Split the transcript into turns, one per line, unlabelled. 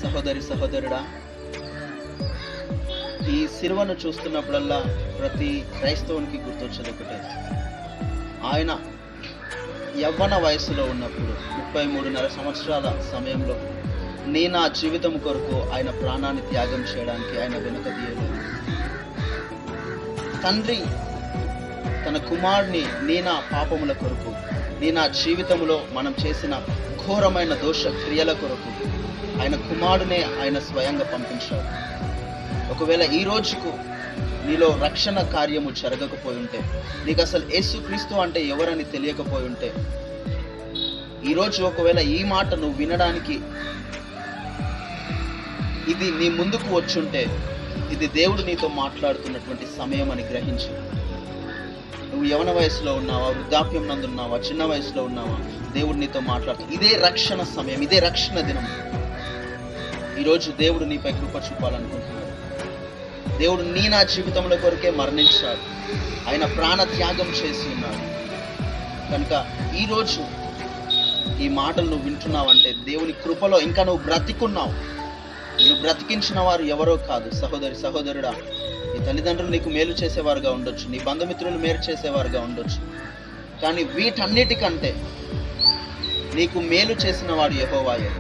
సహోదరి సహోదరుడా, ఈ సిలువను చూస్తున్నప్పుడల్లా ప్రతి క్రైస్తవునికి గుర్తొచ్చేది ఒకటే. ఆయన యవ్వన వయసులో ఉన్నప్పుడు 33.5 సంవత్సరాల సమయంలో నా జీవితం కొరకు ఆయన ప్రాణాన్ని త్యాగం చేయడానికి ఆయన వెనుకదీయలేదు. తండ్రి తన కుమారుని నా పాపముల కొరకు, నా జీవితంలో మనం చేసిన ఘోరమైన దోష క్రియల కొరకు ఆయన కుమారునే ఆయన స్వయంగా పంపించాడు. ఒకవేళ ఈ రోజుకు నీలో రక్షణ కార్యము జరగకపోయి ఉంటే, నీకు అసలు యేసుక్రీస్తు అంటే ఎవరని తెలియకపోయి ఉంటే, ఈరోజు ఒకవేళ ఈ మాట నువ్వు వినడానికి ఇది నీ ముందుకు వచ్చుంటే, ఇది దేవుడు నీతో మాట్లాడుతున్నటువంటి సమయం అని గ్రహించు. నువ్వు యవన వయసులో ఉన్నావా, వృద్ధాప్యం నందు ఉన్నావా, చిన్న వయసులో ఉన్నావా, దేవుడు నీతో మాట్లాడుతూ ఇదే రక్షణ సమయం, ఇదే రక్షణ దినం. ఈరోజు దేవుడు నీపై కృప చూపాలనుకుంటున్నాడు. దేవుడు నా జీవితంలో కొరకే మరణించాడు, ఆయన ప్రాణ త్యాగం చేసి ఉన్నాడు. కనుక ఈరోజు ఈ మాటలు నువ్వు వింటున్నావంటే దేవుని కృపలో ఇంకా నువ్వు బ్రతికున్నావు. నువ్వు బ్రతికించిన వారు ఎవరో కాదు. సహోదరి సహోదరుడా, నీ తల్లిదండ్రులు నీకు మేలు చేసేవారుగా ఉండొచ్చు, నీ బంధుమిత్రులు మేలు చేసేవారుగా ఉండొచ్చు, కానీ వీటన్నిటికంటే నీకు మేలు చేసిన వాడు యెహోవాయే.